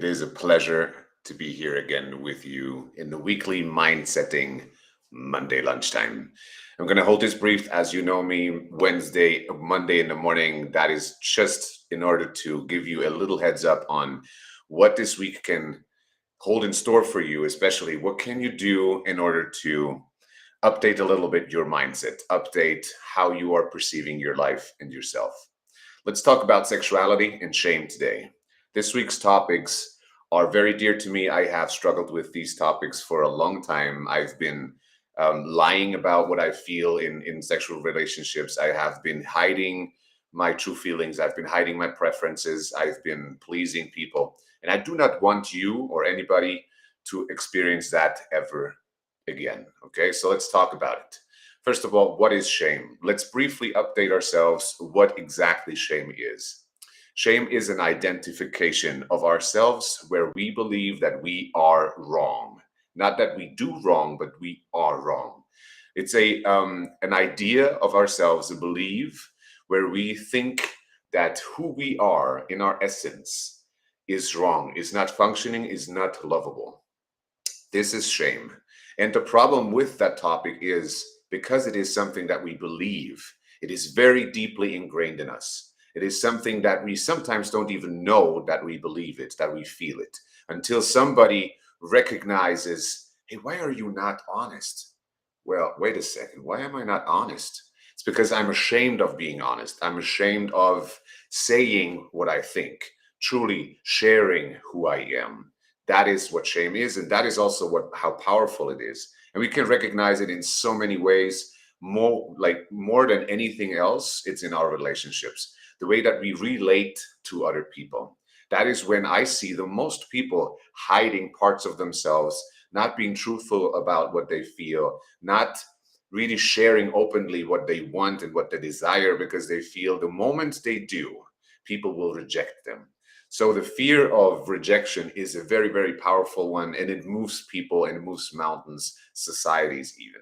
It is a pleasure to be here again with you in the weekly mind setting Monday lunchtime. I'm going to hold this brief as you know me, Monday in the morning. That is just in order to give you a little heads up on what this week can hold in store for you, especially what can you do in order to update a little bit your mindset, update how you are perceiving your life and yourself. Let's talk about sexuality and shame today. This week's topics are very dear to me. I have struggled with these topics for a long time. I've been lying about what I feel in sexual relationships. I have been hiding my true feelings. I've been hiding my preferences. I've been pleasing people. And I do not want you or anybody to experience that ever again. Okay, so let's talk about it. First of all, what is shame? Let's briefly update ourselves what exactly shame is. Shame is an identification of ourselves where we believe that we are wrong. Not that we do wrong, but we are wrong. It's an idea of ourselves, a belief where we think that who we are in our essence is wrong, is not functioning, is not lovable. This is shame. And the problem with that topic is because it is something that we believe, it is very deeply ingrained in us. It is something that we sometimes don't even know that we believe it, that we feel it, until somebody recognizes, hey, why are you not honest? Well, wait a second. Why am I not honest? It's because I'm ashamed of being honest. I'm ashamed of saying what I think, truly sharing who I am. That is what shame is, and that is also how powerful it is. And we can recognize it in so many ways. More than anything else, it's in our relationships, the way that we relate to other people. That is when I see the most people hiding parts of themselves, not being truthful about what they feel, not really sharing openly what they want and what they desire, because they feel the moment they do, people will reject them. So the fear of rejection is a very, very powerful one, and it moves people and it moves mountains, societies even.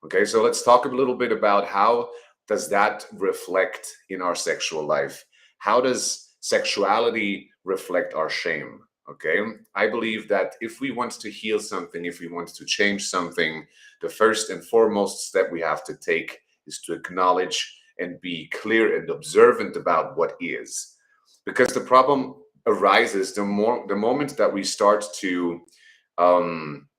Okay, so let's talk a little bit about how does that reflect in our sexual life? How does sexuality reflect our shame? Okay, I believe that if we want to heal something, if we want to change something, the first and foremost step we have to take is to acknowledge and be clear and observant about what is. Because the problem arises the moment that we start to um,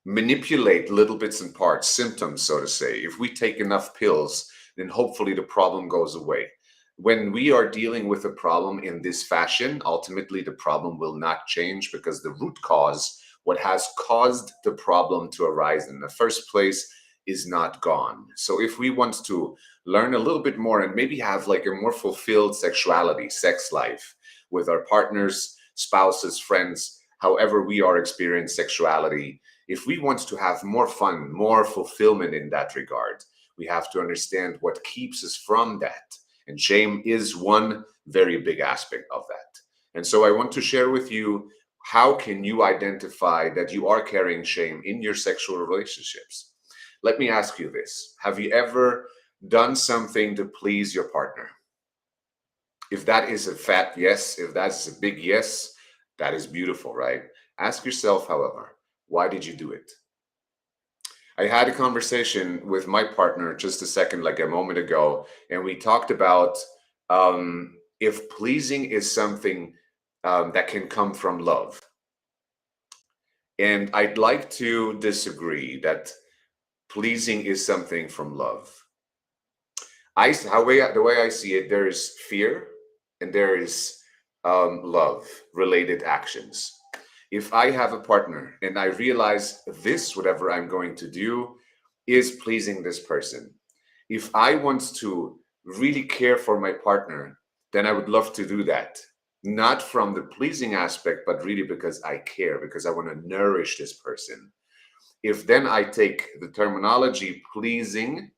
manipulate little bits and parts, symptoms, so to say. If we take enough pills, then hopefully the problem goes away. When we are dealing with a problem in this fashion, ultimately the problem will not change because the root cause, what has caused the problem to arise in the first place, is not gone. So if we want to learn a little bit more and maybe have like a more fulfilled sexuality, sex life with our partners, spouses, friends, however we are experiencing sexuality, if we want to have more fun, more fulfillment in that regard, we have to understand what keeps us from that. And shame is one very big aspect of that. And so I want to share with you, how can you identify that you are carrying shame in your sexual relationships? Let me ask you this. Have you ever done something to please your partner? If that is a fat yes, if that's a big yes, that is beautiful, right? Ask yourself, however, why did you do it? I had a conversation with my partner just like a moment ago, and we talked about if pleasing is something that can come from love. And I'd like to disagree that pleasing is something from love. The way I see it, there is fear and there is love related actions. If I have a partner and I realize this, whatever I'm going to do, is pleasing this person, if I want to really care for my partner, then I would love to do that. Not from the pleasing aspect, but really because I care, because I want to nourish this person. If then I take the terminology pleasing,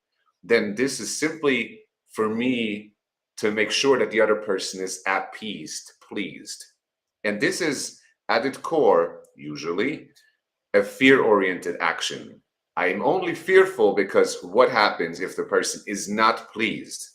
then this is simply for me to make sure that the other person is appeased, pleased. And this is at its core, usually, a fear oriented action. I am only fearful because what happens if the person is not pleased?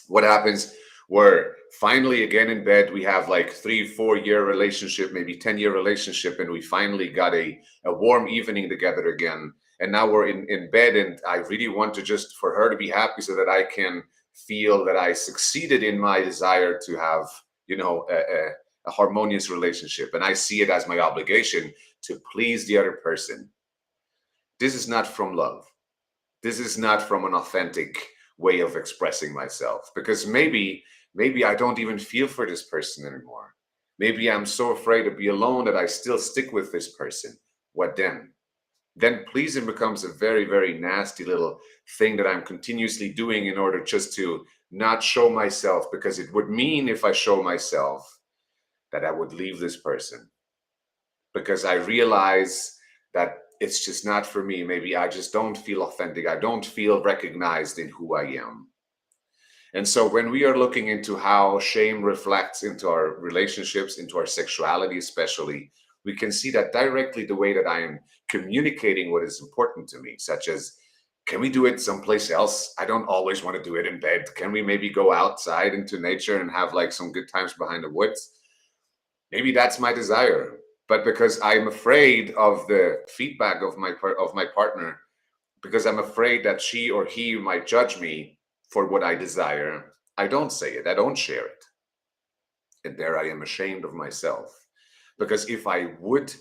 What happens Where finally again in bed we have like 3 4 year relationship, maybe 10 year relationship, and we finally got a warm evening together again, and now we're in bed, and I really want to just for her to be happy so that I can feel that I succeeded in my desire to have, a harmonious relationship, and I see it as my obligation to please the other person. This is not from love. This is not from an authentic way of expressing myself, because maybe I don't even feel for this person anymore. Maybe I'm so afraid to be alone that I still stick with this person. What then? Then pleasing becomes a very, very nasty little thing that I'm continuously doing in order just to not show myself, because it would mean if I show myself that I would leave this person, because I realize that it's just not for me. Maybe I just don't feel authentic. I don't feel recognized in who I am. And so when we are looking into how shame reflects into our relationships, into our sexuality especially, we can see that directly the way that I am communicating what is important to me, such as, can we do it someplace else? I don't always want to do it in bed. Can we maybe go outside into nature and have like some good times behind the woods? Maybe that's my desire. But because I'm afraid of the feedback of my partner, because I'm afraid that she or he might judge me for what I desire, I don't say it. I don't share it. And there I am ashamed of myself. Because if I would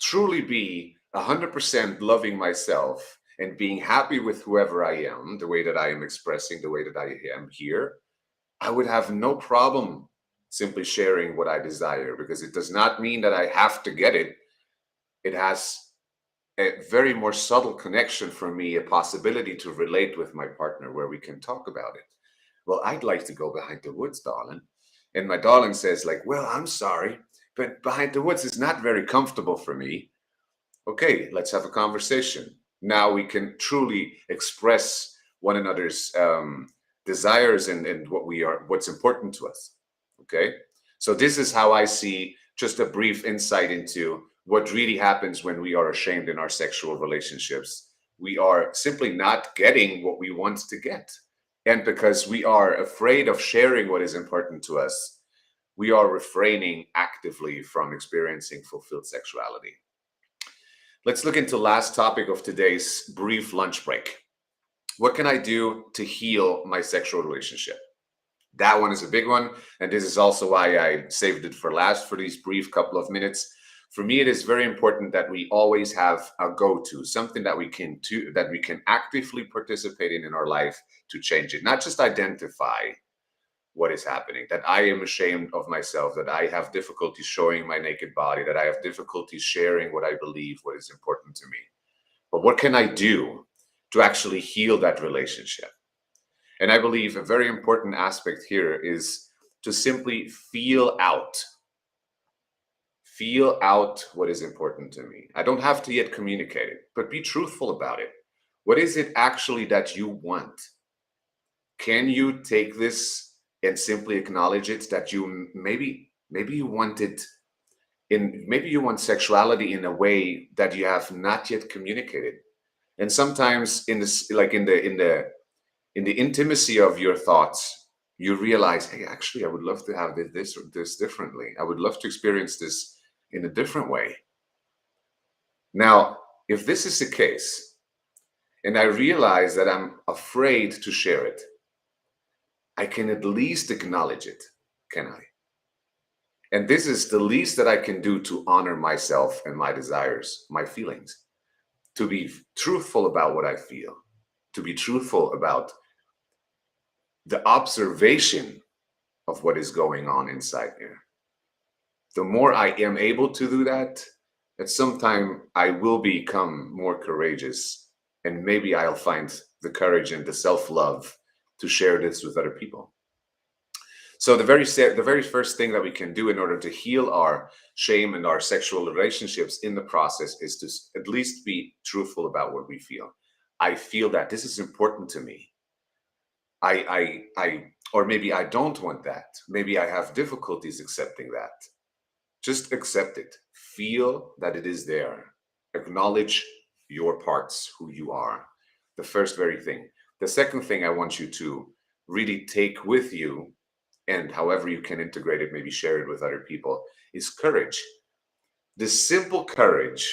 truly be 100% loving myself and being happy with whoever I am, the way that I am expressing, the way that I am here, I would have no problem simply sharing what I desire, because it does not mean that I have to get it. It has a very more subtle connection for me, a possibility to relate with my partner where we can talk about it. Well, I'd like to go behind the woods, darling. And my darling says, like, well, I'm sorry, but behind the woods is not very comfortable for me. Okay, let's have a conversation. Now we can truly express one another's desires and what's important to us. Okay, so this is how I see, just a brief insight into what really happens when we are ashamed in our sexual relationships. We are simply not getting what we want to get. And because we are afraid of sharing what is important to us, we are refraining actively from experiencing fulfilled sexuality. Let's look into last topic of today's brief lunch break. What can I do to heal my sexual relationship? That one is a big one, and this is also why I saved it for last for these brief couple of minutes. For me, it is very important that we always have a go-to, something that we can actively participate in our life to change it, not just identify what is happening, that I am ashamed of myself, that I have difficulty showing my naked body, that I have difficulty sharing what I believe, what is important to me. But what can I do to actually heal that relationship? And I believe a very important aspect here is to simply feel out what is important to me. I don't have to yet communicate it, but be truthful about it. What is it actually that you want? Can you take this and simply acknowledge it, that you maybe you want it in, maybe you want sexuality in a way that you have not yet communicated. And sometimes in this, like in the intimacy of your thoughts, you realize, hey, actually I would love to have this differently. I would love to experience this in a different way. Now, if this is the case, and I realize that I'm afraid to share it, I can at least acknowledge it, can I? And this is the least that I can do to honor myself and my desires, my feelings, to be truthful about what I feel, to be truthful about the observation of what is going on inside here. The more I am able to do that, at some time I will become more courageous, and maybe I'll find the courage and the self-love to share this with other people. So the very first thing that we can do in order to heal our shame and our sexual relationships in the process is to at least be truthful about what we feel. I feel that this is important to me. Or maybe I don't want that. Maybe I have difficulties accepting that. Just accept it. Feel that it is there. Acknowledge your parts, who you are. The first very thing. The second thing I want you to really take with you and however you can integrate it, maybe share it with other people, is courage. The simple courage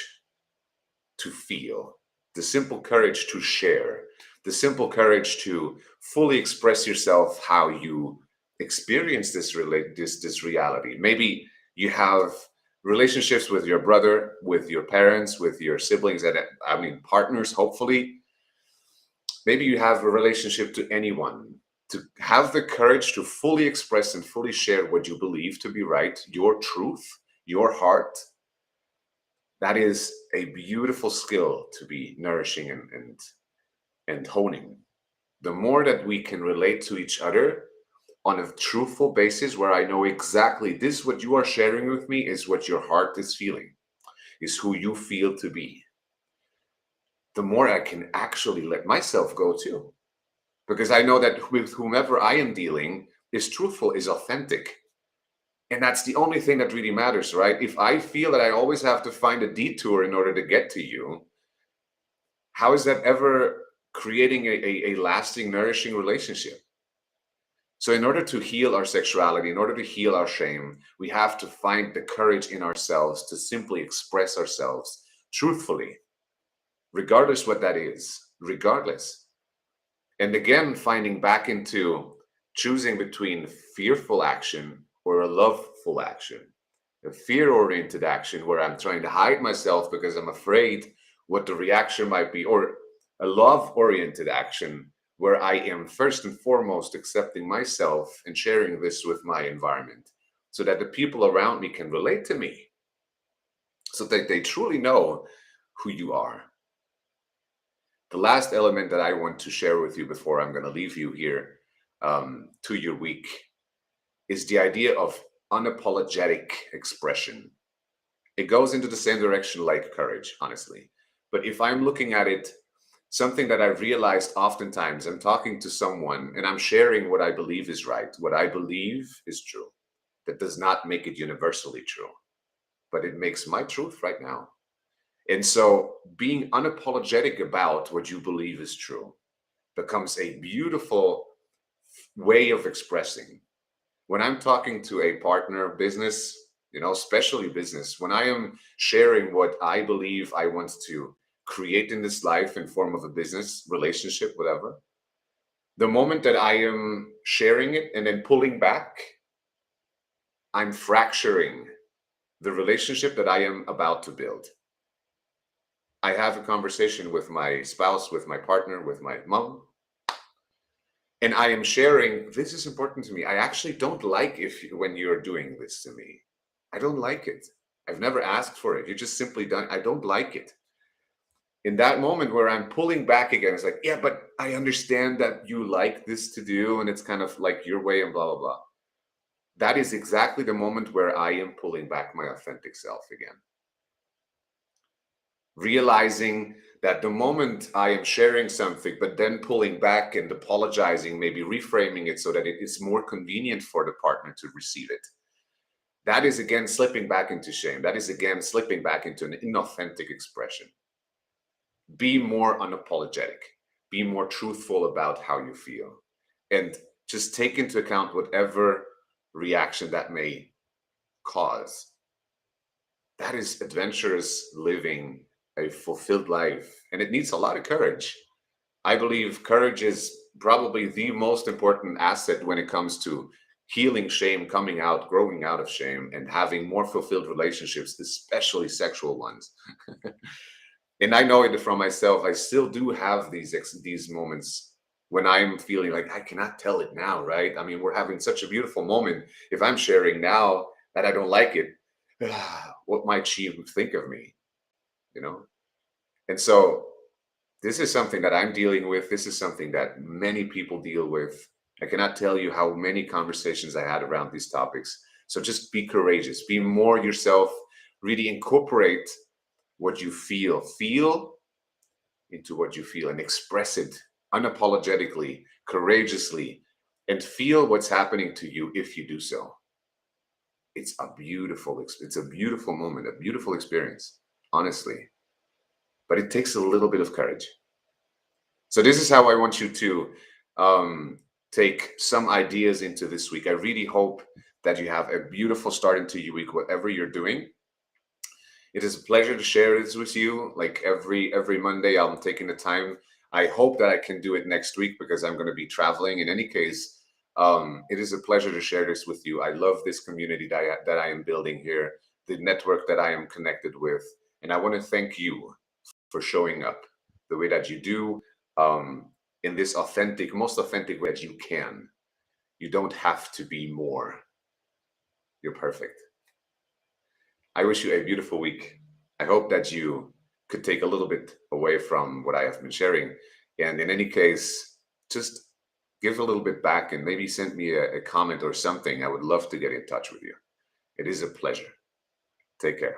to feel, the simple courage to share, the simple courage to fully express yourself how you experience this reality. Maybe you have relationships with your brother, with your parents, with your siblings, and I mean partners, hopefully. Maybe you have a relationship to anyone. To have the courage to fully express and fully share what you believe to be right, your truth, your heart, that is a beautiful skill to be nourishing and honing. The more that we can relate to each other on a truthful basis, where I know exactly this, what you are sharing with me, is what your heart is feeling, is who you feel to be, the more I can actually let myself go too. Because I know that with whomever I am dealing is truthful, is authentic. And that's the only thing that really matters, right? If I feel that I always have to find a detour in order to get to you, how is that ever creating a lasting, nourishing relationship? So, in order to heal our sexuality, in order to heal our shame, we have to find the courage in ourselves to simply express ourselves truthfully, regardless what that is, regardless. And again, finding back into choosing between fearful action or a loveful action. A fear oriented action where I'm trying to hide myself because I'm afraid what the reaction might be, or a love oriented action where I am first and foremost accepting myself and sharing this with my environment so that the people around me can relate to me, so that they truly know who you are. The last element that I want to share with you before I'm going to leave you here to your week is the idea of unapologetic expression. It goes into the same direction like courage, honestly. But if I'm looking at it, something that I've realized oftentimes, I'm talking to someone and I'm sharing what I believe is right, what I believe is true. That does not make it universally true, but it makes my truth right now. And so being unapologetic about what you believe is true becomes a beautiful way of expressing. When I'm talking to a partner, business, especially business, when I am sharing what I believe I want to create in this life in form of a business relationship, whatever, the moment that I am sharing it and then pulling back, I'm fracturing the relationship that I am about to build. I have a conversation with my spouse, with my partner, with my mom, and I am sharing, this is important to me. I actually don't like when you're doing this to me. I don't like it. I've never asked for it. You just simply don't. I don't like it. In that moment where I'm pulling back again, it's like, yeah, but I understand that you like this to do, and it's kind of like your way and blah blah blah. That is exactly the moment where I am pulling back my authentic self again. Realizing that the moment I am sharing something, but then pulling back and apologizing, maybe reframing it so that it is more convenient for the partner to receive it, that is again slipping back into shame. That is again slipping back into an inauthentic expression. Be more unapologetic, be more truthful about how you feel, and just take into account whatever reaction that may cause. That is adventurous living a fulfilled life, and it needs a lot of courage. I believe courage is probably the most important asset when it comes to healing shame, coming out, growing out of shame, and having more fulfilled relationships, especially sexual ones. And I know it from myself. I still do have these moments when I'm feeling like I cannot tell it now, right? I mean, we're having such a beautiful moment. If I'm sharing now that I don't like it, what might she think of me? You know? And so this is something that I'm dealing with. This is something that many people deal with. I cannot tell you how many conversations I had around these topics. So just be courageous, be more yourself, really incorporate what you feel into what you feel and express it unapologetically, courageously, and feel what's happening to you if you do so. It's a beautiful moment, a beautiful experience, honestly. But it takes a little bit of courage. So this is how I want you to um, take some ideas into this week. I really hope that you have a beautiful start into your week, whatever you're doing. It is a pleasure to share this with you. Like every Monday, I'm taking the time. I hope that I can do it next week because I'm going to be traveling. In any case, it is a pleasure to share this with you. I love this community that I am building here, the network that I am connected with, and I want to thank you for showing up the way that you do, in this authentic, most authentic way that you can. You don't have to be more. You're perfect. I wish you a beautiful week. I hope that you could take a little bit away from what I have been sharing. And in any case, just give a little bit back and maybe send me a comment or something. I would love to get in touch with you. It is a pleasure. Take care.